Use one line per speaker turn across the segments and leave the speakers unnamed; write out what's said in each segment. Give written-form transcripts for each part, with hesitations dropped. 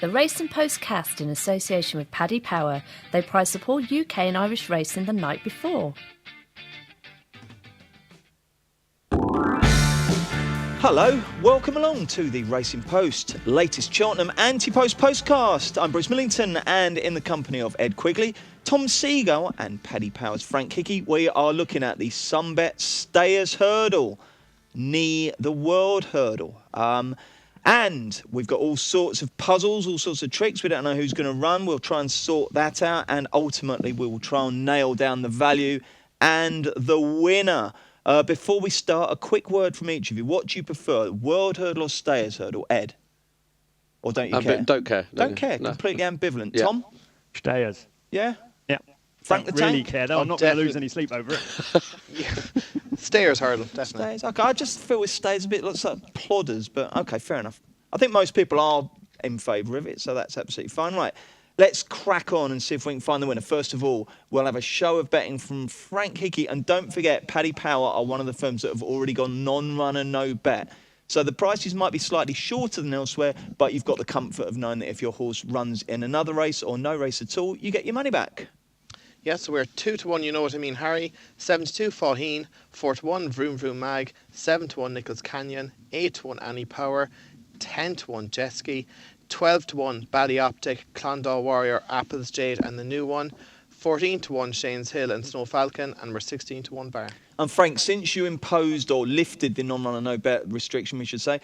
The Race and Postcast in association with Paddy Power. They prize support UK and Irish racing the night before.
Hello, welcome along to the Racing Post, latest Cheltenham anti-post postcast. I'm Bruce Millington, and in the company of Ed Quigley, Tom Seagull and Paddy Power's Frank Hickey, we are looking at the Sunbet Stayers Hurdle, the World Hurdle. And we've got all sorts of puzzles, all sorts of tricks. We don't know who's going to run. We'll try and sort that out, and ultimately we will try and nail down the value and the winner. Before we start, a quick word from each of you. What do you prefer, World Hurdle or Stayers Hurdle? Ed? Or don't you care?
Don't care.
Don't care.
No.
Completely ambivalent.
Yeah.
Tom?
Stayers.
Yeah?
Yeah.
Frank the
Don't really
Tank?
care though. I'm not going to lose any sleep over it.
Stayers Hurdle, definitely.
Stayers. Okay, I just feel with Stayers a bit looks like plodders, but okay, fair enough. I think most people are in favour of it, so that's absolutely fine. Right. Let's crack on and see if we can find the winner. First of all, we'll have a show of betting from Frank Hickey. And don't forget, Paddy Power are one of the firms that have already gone non-runner, no bet. So the prices might be slightly shorter than elsewhere, but you've got the comfort of knowing that if your horse runs in another race or no race at all, you get your money back.
Yes, so we're 2-1, you know what I mean, Harry. 7-2, Faugheen. 4-1, Vroom Vroom Mag. 7-1, Nichols Canyon. 8-1, Annie Power. 10-1, Jesky. 12-1, Ballyoptic, Clondalk Warrior, Apples Jade, and the new one. 14-1, Shane's Hill and Snow Falcon, and we're 16-1 Bar.
And Frank, since you imposed or lifted the non-runner, no bet restriction, we should say,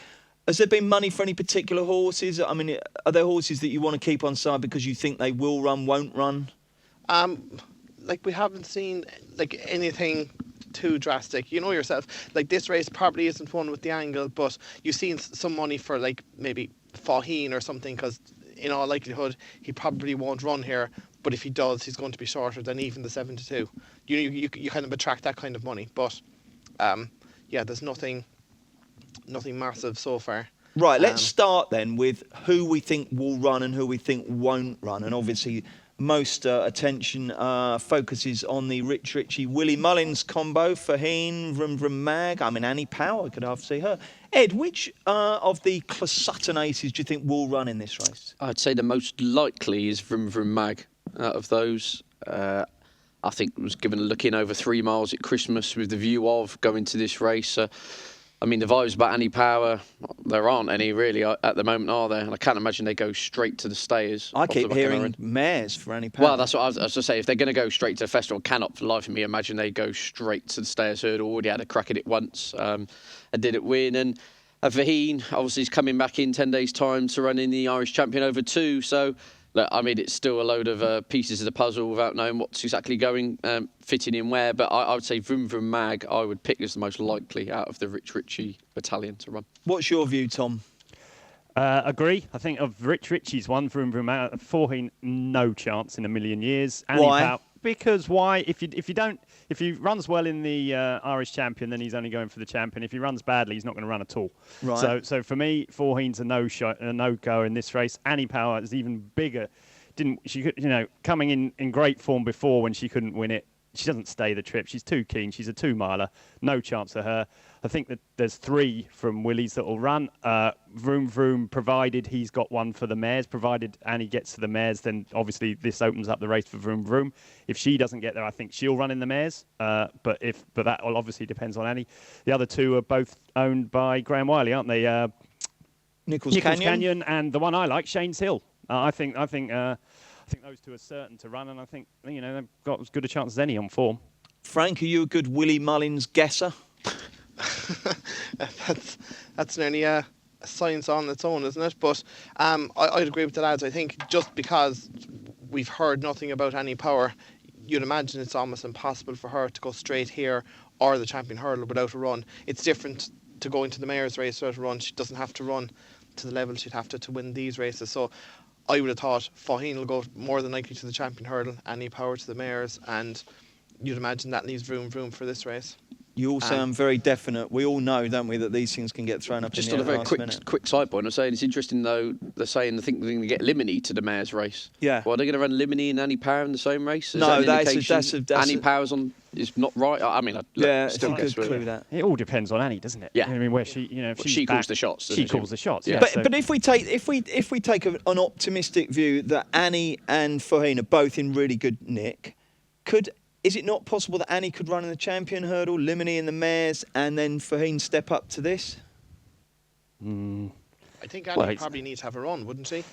has there been money for any particular horses? I mean, are there horses that you want to keep on side because you think they will run, won't run?
We haven't seen anything too drastic. You know yourself, this race probably isn't one with the angle, but you've seen some money for maybe Faugheen or something, because in all likelihood he probably won't run here, but if he does, he's going to be shorter than even the 7-2. You kind of attract that kind of money, but there's nothing massive so far.
Right, let's start then with who we think will run and who we think won't run, and obviously most attention focuses on the Rich Ritchie Willie Mullins combo. Faugheen, Vroom Vroom Mag. I mean, Annie Power, could half see her. Ed, which of the Closutton aces do you think will run in this race?
I'd say the most likely is Vroom Vroom Mag out of those. I think was given a look in over 3 miles at Christmas with the view of going to this race. I mean, the vibes about Annie Power, there aren't any really at the moment, are there? And I can't imagine they go straight to the Stayers.
I keep hearing mares for Annie Power.
Well, that's what I was going to say. If they're going to go straight to the festival, I cannot for the life of me imagine they go straight to the Stayers Hurdle. Already had a crack at it once and didn't win. And Faugheen, obviously, is coming back in 10 days' time to run in the Irish Champion over 2. So, look, I mean, it's still a load of pieces of the puzzle without knowing what's exactly going, fitting in where. But I would say Vroom Vroom Mag, I would pick as the most likely out of the Rich Ritchie battalion to run.
What's your view, Tom?
Agree. I think of Rich Ritchie's one, Vroom Vroom Mag, Faugheen, no chance in a million years.
Why?
Because why? If he runs well in the Irish Champion, then he's only going for the champion. If he runs badly, he's not going to run at all.
Right.
So for me, Faugheen's a no-go in this race. Annie Power is even bigger. Coming in great form before when she couldn't win it. She doesn't stay the trip. She's too keen. She's a 2-miler. No chance of her. I think that there's 3 from Willie's that will run. Vroom Vroom, provided he's got one for the mares, provided Annie gets to the mares, then obviously this opens up the race for Vroom Vroom. If she doesn't get there, I think she'll run in the mares. But that all obviously depends on Annie. The other 2 are both owned by Graham Wiley, aren't they?
Nichols Canyon
and the one I like, Shane's Hill. I think those 2 are certain to run, and I think they've got as good a chance as any on form.
Frank, are you a good Willie Mullins guesser?
That's nearly a science on its own, isn't it? But I'd agree with the lads. I think just because we've heard nothing about Annie Power, you'd imagine it's almost impossible for her to go straight here or the Champion Hurdle without a run. It's different to go into the Mayor's race without a run. She doesn't have to run to the level she'd have to win these races. So I would have thought Faugheen will go more than likely to the Champion Hurdle, Annie Power to the Mayor's, and you'd imagine that leaves Vroom Vroom for this race.
You all sound very definite. We all know, don't we, that these things can get thrown up
Just
in
on
the
a
air
very
at the last minute.
quick side point, I'm saying it's interesting though. They're saying they think they're going to get Limini to the mayor's race.
Yeah.
Well, are they going to run Limini and Annie Power in the same race? Is
No,
that an
that's
indication
a
Annie Power's is not right. I mean,
it's
still
a good
guess,
clue that.
It all depends on Annie, doesn't it?
Yeah.
I mean, where she, if
Well,
she's
she
back,
calls the shots.
She
doesn't
calls the shots. Yeah.
But if we take an optimistic view that Annie and Faheen are both in really good nick, is it not possible that Annie could run in the champion hurdle, Limini in the mares, and then Faheen step up to this?
I think Annie probably needs to have a run, wouldn't she?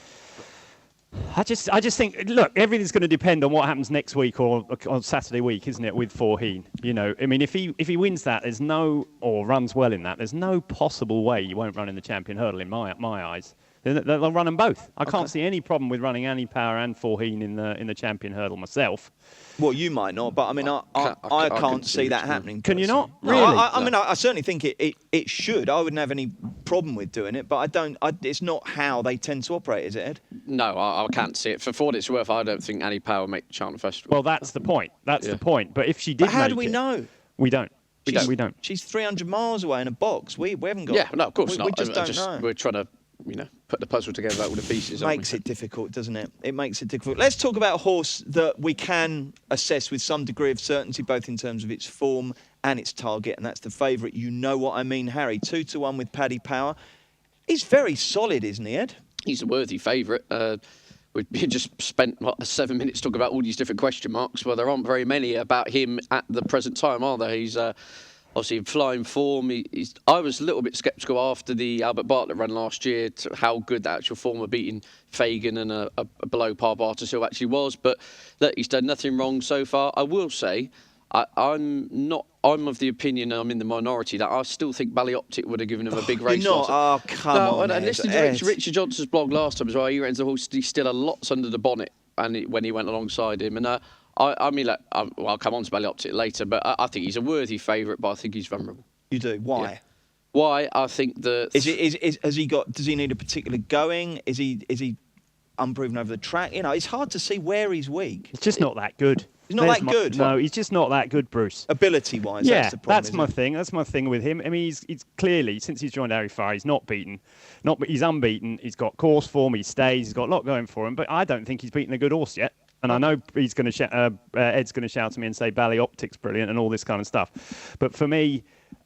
I just think, look, everything's going to depend on what happens next week or on Saturday week, isn't it, with Faheen? I mean, if he wins that, or runs well in that, there's no possible way he won't run in the champion hurdle in my eyes. They'll run them both. I can't see any problem with running Annie Power and Faheen in the champion hurdle myself.
Well, you might not, but I mean, I can't see that happening.
Can you not?
No,
Really?
I mean, I certainly think it should. I wouldn't have any problem with doing it, but I don't. It's not how they tend to operate, is it, Ed?
No, I can't see it. For what it's worth, I don't think Annie Power will make the Cheltenham Festival.
Well, that's the point. That's the point. But if she did,
But how do we know?
We don't. We don't.
She's 300 miles away in a box. We haven't got.
Yeah, no, of course not.
We just don't know.
We're trying to, put the puzzle together all the pieces.
Makes it difficult, doesn't it? It makes it difficult. Let's talk about a horse that we can assess with some degree of certainty, both in terms of its form and its target, and that's the favourite. You know what I mean, Harry. 2-1 with Paddy Power. He's very solid, isn't he, Ed?
He's a worthy favourite. We just spent 7 minutes talking about all these different question marks. Well, there aren't very many about him at the present time, are there? He's obviously in flying form. I was a little bit sceptical after the Albert Bartlett run last year to how good the actual form of beating Fagan and a below par Bartisil actually was. But look, he's done nothing wrong so far. I will say, I'm of the opinion, I'm in the minority, that I still think Ballyoptic would have given him a big race.
You're not? Oh, come on,
and listening to Richard Johnson's blog last time as well, he reckons the horse still had lots under the bonnet when he went alongside him. And I mean, I'll come on to Ballyoptic later, but I think he's a worthy favourite, but I think he's vulnerable.
You do? Why?
Yeah. Why? I think that...
Does he need a particular going? Is he unproven over the track? It's hard to see where he's weak.
It's just not that good.
He's not that good?
No, he's just not that good, Bruce.
Ability-wise,
yeah,
that's the problem.
That's my thing. That's my thing with him. I mean, he's clearly, since he's joined Harry Fry, he's not beaten. He's unbeaten. He's got course form. He stays. He's got a lot going for him. But I don't think he's beaten a good horse yet. And I know he's going to Ed's going to shout at me and say Ballyoptic's brilliant and all this kind of stuff. But for me,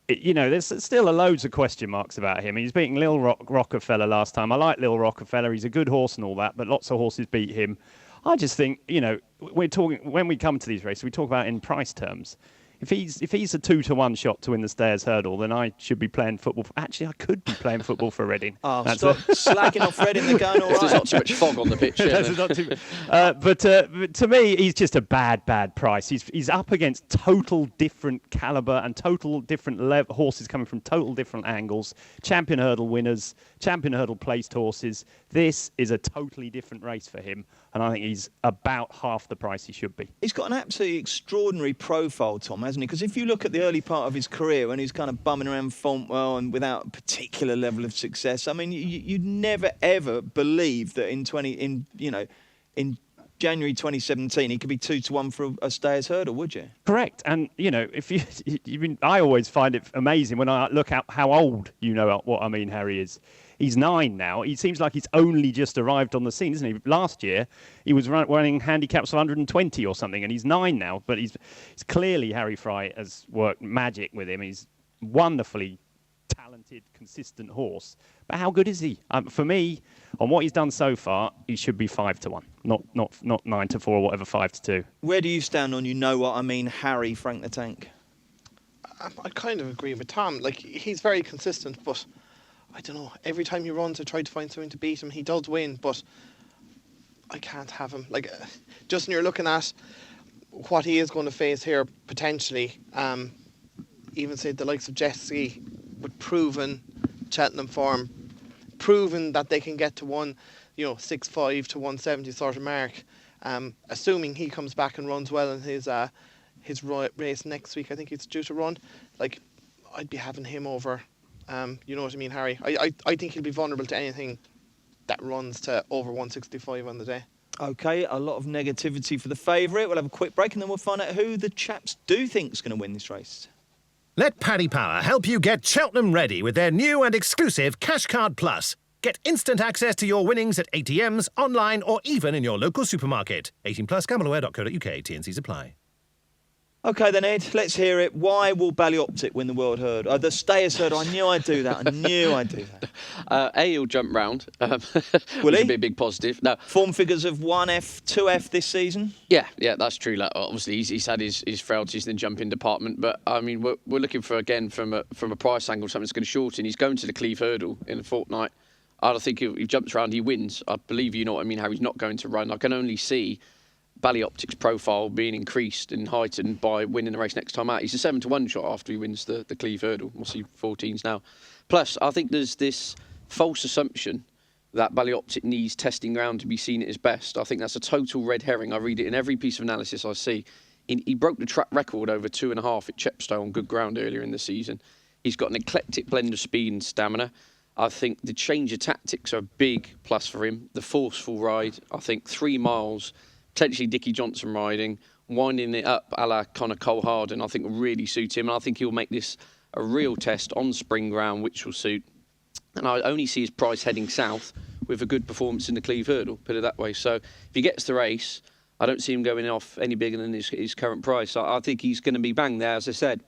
there's still loads of question marks about him. He's beating Lil Rockefeller last time. I like Lil Rockefeller. He's a good horse and all that, but lots of horses beat him. I just think, we're talking when we come to these races, we talk about in price terms. If he's a 2-1 shot to win the Stairs Hurdle, then I should be playing football. Actually, I could be playing football for Reading.
Oh, stop slacking off Reading. They're going all right.
There's not too much fog on the pitch.
But to me, he's just a bad price. He's up against total different calibre and total different horses coming from total different angles. Champion Hurdle winners, Champion Hurdle placed horses. This is a totally different race for him, and I think he's about half the price he should be.
He's got an absolutely extraordinary profile, Tom, hasn't he? Because if you look at the early part of his career when he's kind of bumming around Fontwell and without a particular level of success, I mean, you'd never ever believe that in January 2017 he could be 2-1 for a Stayers Hurdle, would you?
Correct. And I always find it amazing when I look at how old what I mean Harry is. He's 9 now. He seems like he's only just arrived on the scene, isn't he? Last year, he was running handicaps of 120 or something, and he's 9 now. But he's clearly, Harry Fry has worked magic with him. He's wonderfully talented, consistent horse. But how good is he? For me, on what he's done so far, he should be 5-1, not 9-4 or whatever, 5-2.
Where do you stand on what I mean, Harry Frank the Tank?
I kind of agree with Tom. Like, he's very consistent, but I don't know. Every time he runs, I try to find something to beat him. He does win, but I can't have him. Like, just when you're looking at what he is going to face here potentially, even say the likes of Jesse with proven Cheltenham form, proven that they can get to 6.5 to 170 sort of mark. Assuming he comes back and runs well in his race next week, I think he's due to run. Like, I'd be having him over. You know what I mean, Harry? I think he'll be vulnerable to anything that runs to over 165 on the day.
OK, a lot of negativity for the favourite. We'll have a quick break and then we'll find out who the chaps do think is going to win this race.
Let Paddy Power help you get Cheltenham ready with their new and exclusive Cash Card Plus. Get instant access to your winnings at ATMs, online or even in your local supermarket. 18 plus, gambleaware.co.uk, T&Cs apply.
OK then, Ed, let's hear it. Why will Ballyoptic win the World Hurdle? The Stayers Hurdle, I knew I'd do that.
He'll jump round.
Will
Which
he?
would be a big positive. No.
Form figures of 1F, 2F this season?
Yeah, that's true. Like, obviously, he's had his frailties in the jumping department, but I mean, we're looking for, again, from a price angle, something that's going to shorten. He's going to the Cleve Hurdle in a fortnight. I don't think if he jumps around, he wins. I believe you know what I mean, how he's not going to run. I can only see Ballyoptic's profile being increased and heightened by winning the race next time out. He's a 7-1 shot after he wins the Cleve Hurdle. We'll see 14s now. Plus, I think there's this false assumption that Ballyoptic needs testing ground to be seen at his best. I think that's a total red herring. I read it in every piece of analysis I see. He broke the track record over 2.5 at Chepstow on good ground earlier in the season. He's got an eclectic blend of speed and stamina. I think the change of tactics are a big plus for him. The forceful ride, I think 3 miles, potentially Dickie Johnson riding, winding it up a la Connor Cole-Harden, I think will really suit him. And I think he'll make this a real test on spring ground, which will suit. And I only see his price heading south with a good performance in the Cleve Hurdle, put it that way. So if he gets the race, I don't see him going off any bigger than his current price. I think he's going to be bang there, as I said.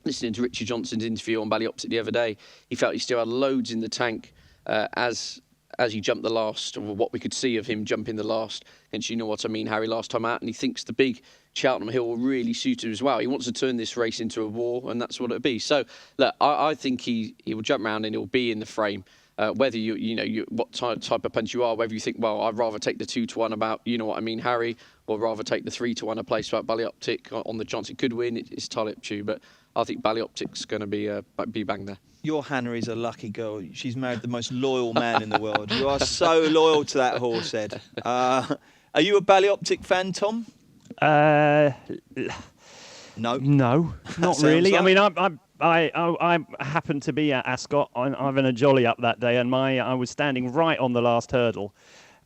Listening to Richard Johnson's interview on Ballyoptic the other day, he felt he still had loads in the tank as he jumped the last, or what we could see of him jumping the last. And you know what I mean, Harry, last time out. And he thinks the big Cheltenham Hill will really suit him as well. He wants to turn this race into a war, and that's what it'll be. So, look, I think he will jump around and he'll be in the frame. Whether you what type of punch you are, whether you think, well, I'd rather take the 2-1 about, you know what I mean, Harry, or rather take the 3-1 a place about Ballyoptic on the chance it could win, it's entirely up to you. But I think Ballyoptic's going to be bang there.
Your Hannah is a lucky girl. She's married the most loyal man in the world. You are so loyal to that horse, Ed. Are you a Ballyoptic fan, Tom? No,
not really. Like... I mean, I happened to be at Ascot. I'm having a jolly up that day, and I was standing right on the last hurdle,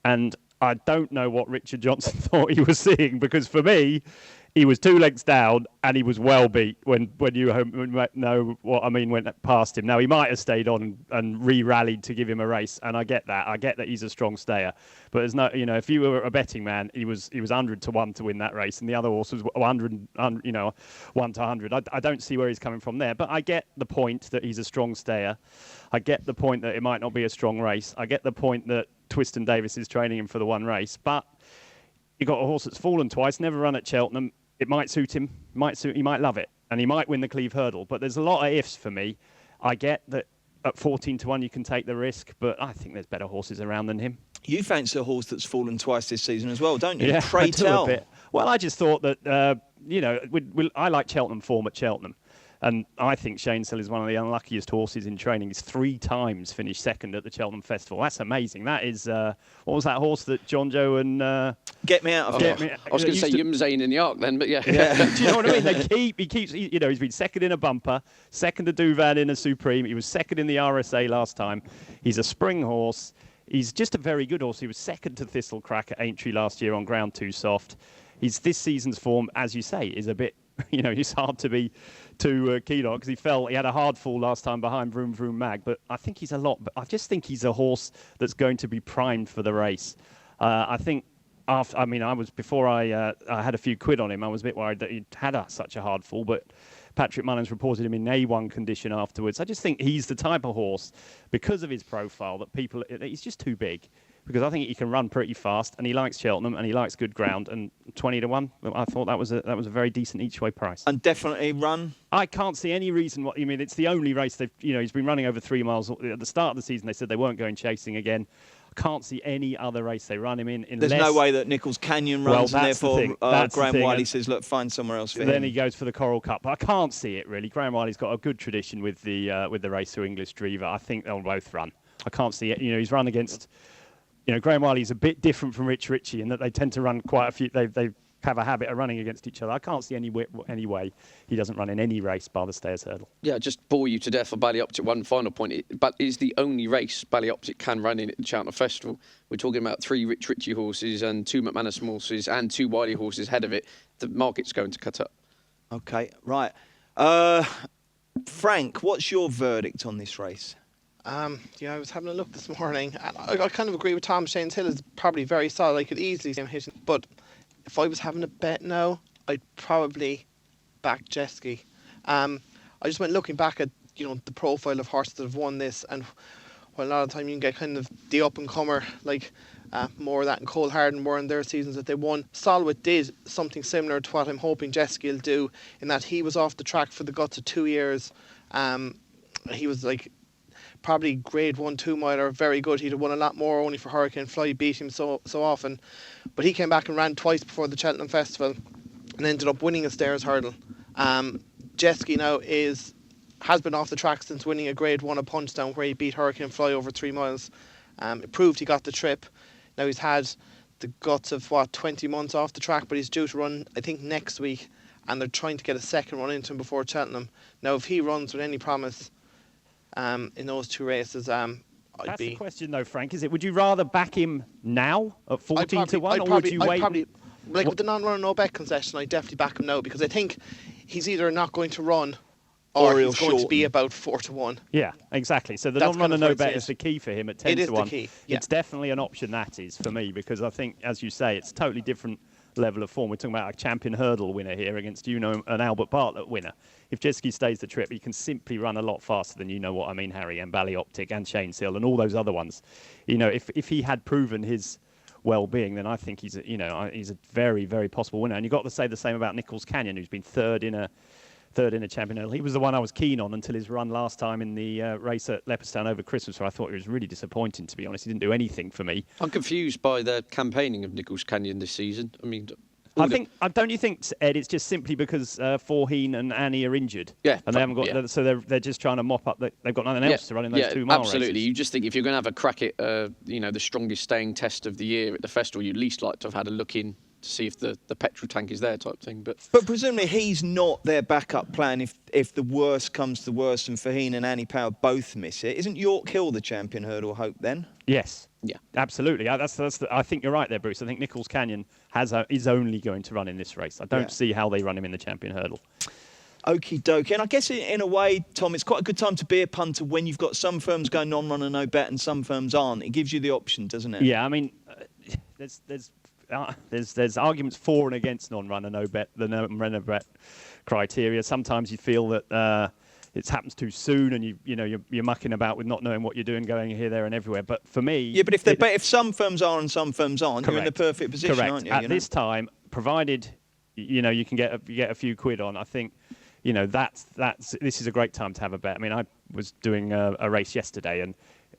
and I don't know what Richard Johnson thought he was seeing, because for me, he was 2 lengths down and he was well beat when you know what I mean, went past him. Now, he might have stayed on and re-rallied to give him a race, and I get that. I get that he's a strong stayer. But there's no, if you were a betting man, he was 100-1 to win that race, and the other horse was 1 to 100. I don't see where he's coming from there. But I get the point that he's a strong stayer. I get the point that it might not be a strong race. I get the point that Twiston Davis is training him for the one race. But you got a horse that's fallen twice, never run at Cheltenham. It might suit him. He might love it, and he might win the Cleve Hurdle. But there's a lot of ifs for me. I get that at 14-1 you can take the risk, but I think there's better horses around than him.
You fancy a horse that's fallen twice this season as well, don't you?
Yeah,
Pray tell.
A bit. Well, I just thought that I like Cheltenham form at Cheltenham. And I think Shaneshill is one of the unluckiest horses in training. He's 3 times finished second at the Cheltenham Festival. That's amazing. That is, what was that horse that John Joe and...
Get me out of here.
I was going to say Yumzane in the Arc then, but yeah.
Do you know what I mean? He keeps, he's been second in a bumper, second to Duvan in a Supreme. He was second in the RSA last time. He's a spring horse. He's just a very good horse. He was second to Thistlecrack at Aintree last year on ground too soft. This season's form, as you say, is a bit... it's hard to be too keen on, because he had a hard fall last time behind Vroom Vroom Mag, but I think he's I just think he's a horse that's going to be primed for the race. I think before I had a few quid on him, I was a bit worried that he'd had such a hard fall, but Patrick Mullins reported him in A1 condition afterwards. I just think he's the type of horse, because of his profile, that he's just too big. Because I think he can run pretty fast, and he likes Cheltenham, and he likes good ground. And 20-1, I thought that was a very decent each-way price.
And definitely run.
I can't see any reason. What you mean? It's the only race he's been running over 3 miles at the start of the season. They said they weren't going chasing again. I can't see any other race they run him in.
There's no way that Nichols Canyon runs, and therefore Graham Wiley says, "Look, find somewhere else for him."
Then he goes for the Coral Cup. But I can't see it really. Graham Wiley's got a good tradition with the race to English Drever. I think they'll both run. I can't see it. He's run against. Graham Wiley's a bit different from Rich Ritchie in that they tend to run quite a few. They have a habit of running against each other. I can't see any way he doesn't run in any race bar the Stayers Hurdle.
Yeah, just bore you to death for Ballyoptic. One final point, but it's the only race Ballyoptic can run in at the Cheltenham Festival. We're talking about 3 Rich Ritchie horses and 2 McManus horses and 2 Wiley horses ahead of it. The market's going to cut up.
Okay, right. Frank, what's your verdict on this race?
Yeah, I was having a look this morning, and I kind of agree with Tom. Shane's Hill is probably very solid. I could easily see him hitting. But if I was having a bet now, I'd probably back Jeski. I just went looking back at the profile of horses that have won this, and while a lot of the time you can get kind of the up and comer like more of that and Cole Harden were in their seasons that they won. Solwit did something similar to what I'm hoping Jeski will do, in that he was off the track for the guts of 2 years. He was like probably grade 1-2 miler, very good. He'd have won a lot more only for Hurricane Fly beat him so often, but he came back and ran twice before the Cheltenham Festival and ended up winning a stairs hurdle. Jeski now has been off the track since winning a grade 1 at Punchdown, where he beat Hurricane Fly over 3 miles. It proved he got the trip. Now he's had the guts of 20 months off the track, but he's due to run I think next week, and they're trying to get a second run into him before Cheltenham. Now if he runs with any promise in those 2 races,
That's the question though, Frank. Is it, would you rather back him now at 14 to 1, or would you wait?
With the non-run no bet concession, I'd definitely back him now, because I think he's either not going to run or he's going to be about 4 to 1.
Yeah, exactly. So the non-run no bet is the key for him at 10 to 1.
It is the key. Yeah.
It's definitely an option, that is, for me, because I think, as you say, it's a totally different level of form. We're talking about a champion hurdle winner here against an Albert Bartlett winner. If Jeski stays the trip, he can simply run a lot faster than Harry and Ballyoptic and Shane's Hill and all those other ones. If he had proven his well-being, then I think he's a very, very possible winner. And you've got to say the same about Nichols Canyon, who's been third in a champion hurdle. He was the one I was keen on until his run last time in the race at Leopardstown over Christmas, where I thought it was really disappointing, to be honest. He didn't do anything for me.
I'm confused by the campaigning of Nichols Canyon this season. I mean,
don't you think, Ed, it's just simply because Forheen and Annie are injured?
Yeah.
And they haven't got, so they're just trying to mop up. They've got nothing else to run in those 2 mile
absolutely.
races.
You just think if you're going to have a crack at, the strongest staying test of the year at the festival, you'd at least like to have had a look in to see if the petrol tank is there, type thing. But
presumably he's not their backup plan if the worst comes to worst and Faheen and Annie Power both miss it. Isn't York Hill the champion hurdle hope then?
Yes.
Yeah.
Absolutely. I think you're right there, Bruce. I think Nichols Canyon is only going to run in this race. I don't see how they run him in the champion hurdle.
Okie dokie. And I guess in a way, Tom, it's quite a good time to be a punter when you've got some firms going non-run and no bet and some firms aren't. It gives you the option, doesn't it?
Yeah, I mean, there's arguments for and against non-run and no bet, the non-run and bet criteria. Sometimes you feel that it happens too soon, and you're mucking about with not knowing what you're doing, going here, there, and everywhere. But for me,
yeah. But if some firms are and some firms aren't,
correct.
You're in the perfect position,
Correct.
aren't you?
At this time, provided you can get a few quid on, I think this is a great time to have a bet. I mean, I was doing a race yesterday, and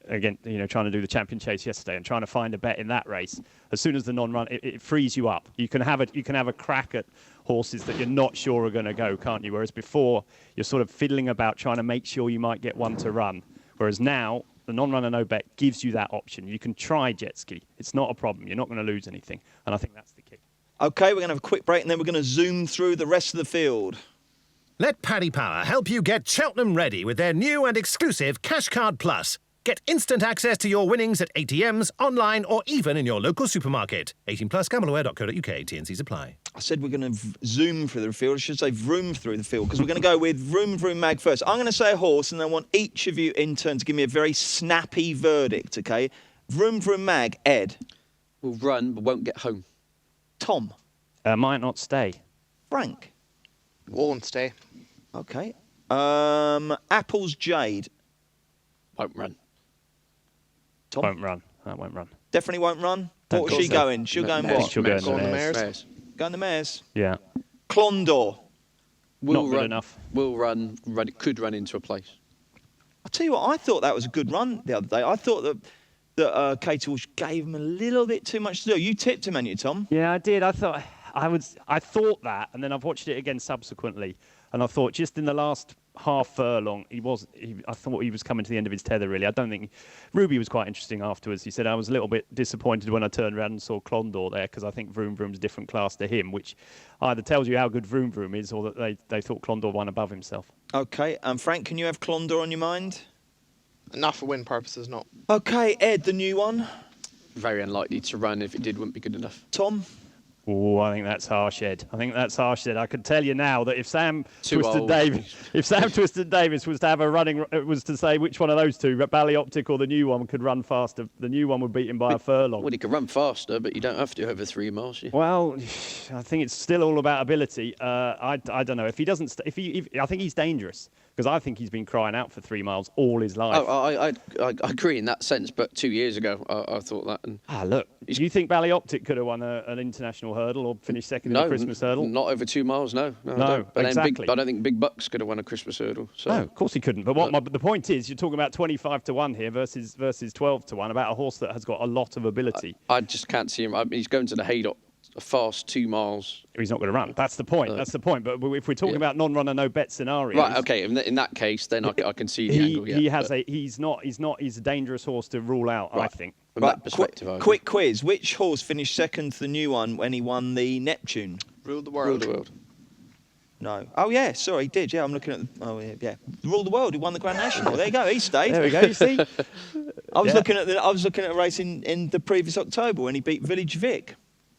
again, trying to do the champion chase yesterday and trying to find a bet in that race. As soon as the non-run, it frees you up. You can have a crack at horses that you're not sure are going to go, can't you? Whereas before, you're sort of fiddling about trying to make sure you might get one to run. Whereas now, the non-run and no bet gives you that option. You can try jet ski. It's not a problem. You're not going to lose anything. And I think that's the key.
Okay, we're going to have a quick break and then we're going to zoom through the rest of the field.
Let Paddy Power help you get Cheltenham ready with their new and exclusive Cash Card Plus. Get instant access to your winnings at ATMs, online, or even in your local supermarket. 18+, gambleaware.co.uk, T&Cs apply.
I said we're going to zoom through the field. I should say vroom through the field, because we're going to go with Vroom Vroom Mag first. I'm going to say a horse, and I want each of you in turn to give me a very snappy verdict, okay? Vroom Vroom Mag, Ed.
Will run, but won't get home.
Tom.
Might not stay.
Frank.
Won't stay.
Okay. Apple's Jade.
Won't run.
Tom?
Won't run. That won't run.
Definitely won't run? What was she going? She'll go in what?
She'll go in the
mares.
Mares.
Go in the mares?
Yeah.
Clondor.
Will
Not good
run
enough.
Will run. It could run into a place.
I'll tell you what, I thought that was a good run the other day. I thought that Katie Walsh gave him a little bit too much to do. You tipped him, hadn't you, Tom?
Yeah, I did. I thought that, and then I've watched it again subsequently, and I thought just in the last half furlong, I thought he was coming to the end of his tether, really. I don't think... Ruby was quite interesting afterwards. He said, I was a little bit disappointed when I turned around and saw Clondor there, because I think Vroom Vroom's a different class to him, which either tells you how good Vroom Vroom is, or that they thought Clondor won above himself.
Okay, Frank, can you have Clondor on your mind?
Not for win purposes, no.
Okay, Ed, the new one.
Very unlikely to run. If it did, wouldn't be good enough.
Tom?
Oh, I think that's harsh, Ed. I could tell you now that if Sam
Too
Twisted
old.
Davis was to have a running, was to say which one of those two, Ballyoptic or the new one, could run faster, the new one would beat him by a furlong.
Well, he could run faster, but you don't have to over 3 miles. Yeah.
Well, I think it's still all about ability. I don't know if he doesn't. I think he's dangerous because I think he's been crying out for 3 miles all his life.
Oh, I agree in that sense, but 2 years ago I thought that. And
look, do you think Ballyoptic could have won an international hurdle or finished second in the Christmas hurdle?
Not over 2 miles. No,
No,
I don't. But
exactly.
I don't think Big Bucks could have won a Christmas hurdle. So.
No, of course he couldn't. But the point is, you're talking about 25 to 1 here versus 12 to 1 about a horse that has got a lot of ability.
I just can't see him. He's going to the Haydock a fast 2 miles.
He's not going to run. That's the point. But if we're talking about non-runner, no bet scenarios,
right? Okay. In that case, then I can see the angle. Yeah,
he's a dangerous horse to rule out.
Right.
I think.
From that perspective,
Quick quiz: which horse finished second to the new one when he won the Neptune?
Ruled the world.
No. Oh yeah, sorry, he did. Yeah, I'm looking at. Rule the World. He won the Grand National. There you go. He stayed.
There we go. You see.
I was looking at a race in the previous October when he beat Village Vic.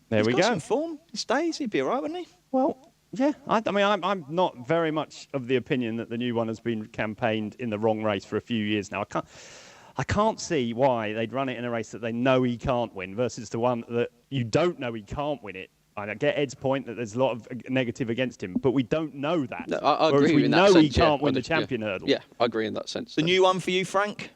There we
He's got
go.
some form. He stays. He'd be all right, wouldn't he?
Well, yeah. I'm not very much of the opinion that the new one has been campaigned in the wrong race for a few years now. I can't see why they'd run it in a race that they know he can't win versus the one that you don't know he can't win it. I get Ed's point that there's a lot of negative against him, but we don't know that.
No, I agree
Whereas we
in
know
that sense,
he can't win the
yeah.
champion hurdle.
Yeah, I agree in that sense.
The new one for you, Frank?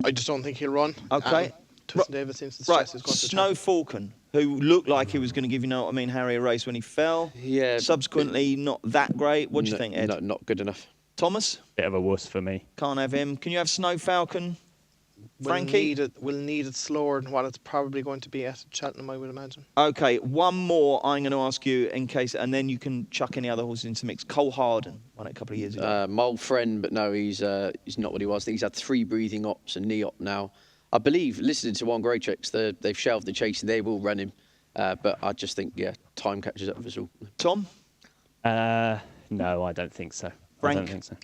I just don't think he'll run.
Okay.
Twisted Davis seems to
Right,
stress he's going to
Snow Falcon, who looked like he was going to give, Harry a race when he fell.
Yeah.
Subsequently, not that great. What do you think, Ed?
No, not good enough.
Thomas?
Bit of a wuss for me.
Can't have him. Can you have Snow Falcon? Frankie?
We'll need it slower than what it's probably going to be at Cheltenham, I would imagine.
Okay, one more I'm going to ask you in case, and then you can chuck any other horses into the mix. Cole Harden won it a couple of years ago.
My old friend, but no, he's not what he was. He's had 3 breathing ops and knee op now. I believe, listening to One Grey Checks, they've shelved the chase and they will run him. But I just think, time catches up with us all.
Tom?
No, I don't think so.
Frank?
I don't think so.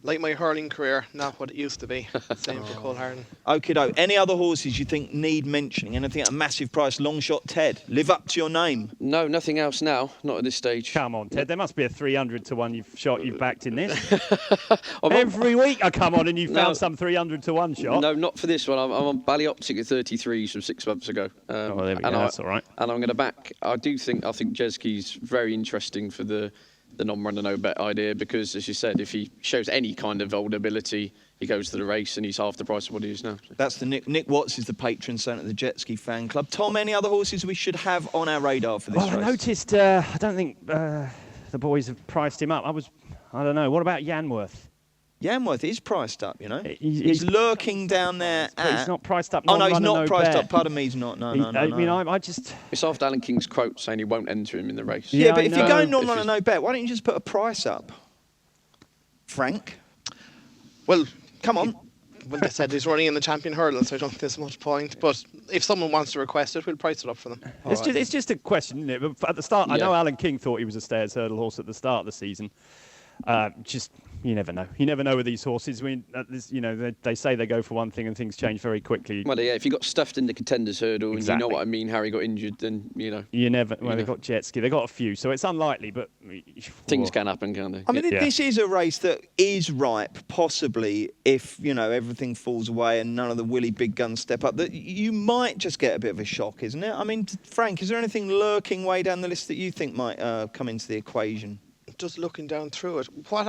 Like my hurling career, not what it used to be. Same for Cole Harden.
Okie doke. Any other horses you think need mentioning? Anything at a massive price? Long shot Ted. Live up to your name.
No, nothing else now. Not at this stage.
Come on, Ted. There must be a 300 to 1 you've backed in this. Every week I come on and you found some 300 to 1 shot.
No, not for this one. I'm on Ballyoptic at 33 from 6 months ago.
There we go. That's all right.
And I'm going to back. I think Jeski's very interesting for the non-runner no bet idea because, as you said, if he shows any kind of old ability, he goes to the race and he's half the price of what he is now.
That's the Nick Watts is the patron saint of the Jet Ski fan club. Tom, any other horses we should have on our radar for this race?
I noticed. I don't think the boys have priced him up. I don't know. What about Yanworth?
Yanworth is priced up,
He's
lurking down there.
He's not priced up.
Oh no, he's not
no
priced
bet.
up. Pardon me, he's not. No.
I just.
It's after Alan King's quote saying he won't enter him in the race.
Yeah, but
I
if you're
know.
going non-runner no bet, why don't you just put a price up? Frank?
Well,
Come on.
Well, they said he's running in the champion hurdle, so I don't think there's much point. But if someone wants to request it, we'll price it up for them.
It's just a question, isn't it? But at the start, I know Alan King thought he was a Stayers hurdle horse at the start of the season. You never know. You never know with these horses. They say they go for one thing and things change very quickly.
Well, yeah, if you got stuffed in the contenders hurdle
Exactly.
and you know what I mean, Harry got injured, then
You never. Well, they've got jet ski. They've got a few, so it's unlikely. But
things can happen, can't they?
I mean, this is a race that is ripe, possibly, if, everything falls away and none of the Willie big guns step up, that you might just get a bit of a shock, isn't it? I mean, Frank, is there anything lurking way down the list that you think might come into the equation?
Just looking down through it, what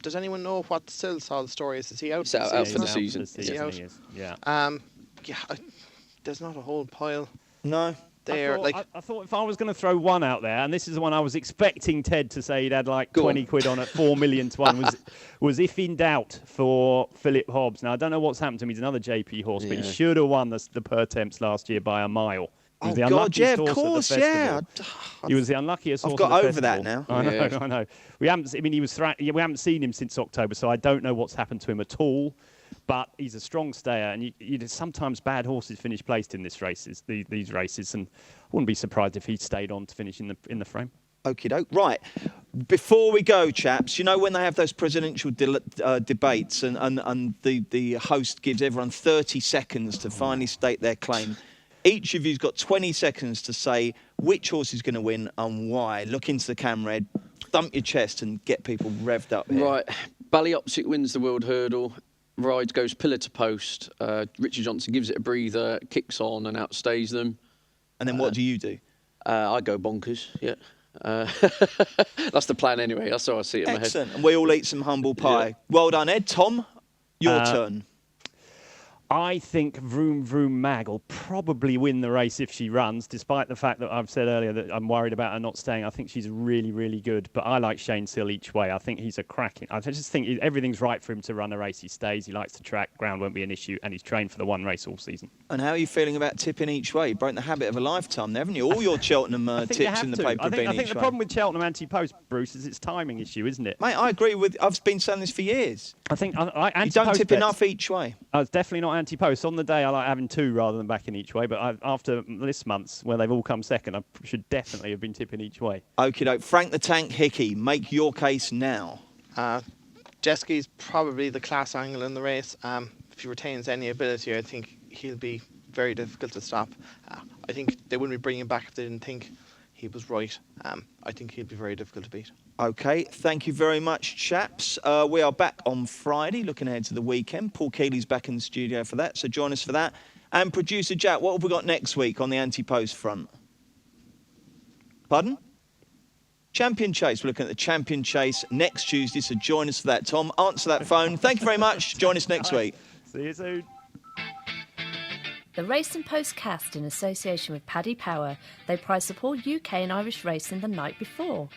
does anyone know what Silsall's story is? Is he out?
He's out for the season.
Is he out?
Yeah.
There's not a whole pile
No.
there.
I thought if I was going to throw one out there, and this is the one I was expecting Ted to say he'd had like 20 quid on at 4 million to 1, was if in doubt for Philip Hobbs. Now, I don't know what's happened to him. He's another JP horse, but he should have won the Pertemps last year by a mile. He was the unluckiest horse at the festival. He was the unluckiest horse.
I've got
at the
over that
festival.
now.
I know. We haven't. I mean, we haven't seen him since October, so I don't know what's happened to him at all. But he's a strong stayer, and sometimes bad horses finish placed in these races, and I wouldn't be surprised if he stayed on to finish in the frame.
Okie doke. Right. Before we go, chaps, when they have those presidential debates and the host gives everyone 30 seconds to finally state their claim, Each of you's got 20 seconds to say which horse is going to win and why. Look into the camera, Ed, thump your chest and get people revved up here.
Right. Ballyopsic wins the World Hurdle. Ride goes pillar to post. Richard Johnson gives it a breather, kicks on and outstays them.
And then what do you do?
I go bonkers, yeah. That's the plan anyway. That's how I see it in my head.
Excellent. And we all eat some humble pie.
Yeah.
Well done, Ed. Tom, your turn.
I think Vroom Vroom Mag will probably win the race if she runs, despite the fact that I've said earlier that I'm worried about her not staying. I think she's really, really good. But I like Shane Sill each way. I think he's a cracking... I just think everything's right for him to run a race. He stays, he likes to track, ground won't be an issue, and he's trained for the one race all season.
And how are you feeling about tipping each way? You broke the habit of a lifetime there, haven't you? All your Cheltenham tips in the paper have been
I think
each
the
way.
problem with Cheltenham anti-post, Bruce, is its timing issue, isn't it?
Mate, I agree with... I've been saying this for years.
I think
You
anti-post
don't tip
bets-
enough each way.
I was definitely not anti-post. On the day, I like having two rather than backing each way. But after this month's, where they've all come second, I should definitely have been tipping each way.
Okie doke. Frank the Tank Hickey, make your case now.
Jeski's probably the class angle in the race. If he retains any ability, I think he'll be very difficult to stop. I think they wouldn't be bringing him back if they didn't think he was right. I think he'll be very difficult to beat.
Okay, thank you very much, chaps. We are back on Friday, looking ahead to the weekend. Paul Keeley's back in the studio for that, so join us for that. And producer Jack, what have we got next week on the anti-post front? Pardon? Champion Chase. We're looking at the Champion Chase next Tuesday, so join us for that. Tom, answer that phone. Thank you very much. Join us next week.
See you soon.
The Racing Postcast, in association with Paddy Power, they prize support UK and Irish racing the night before.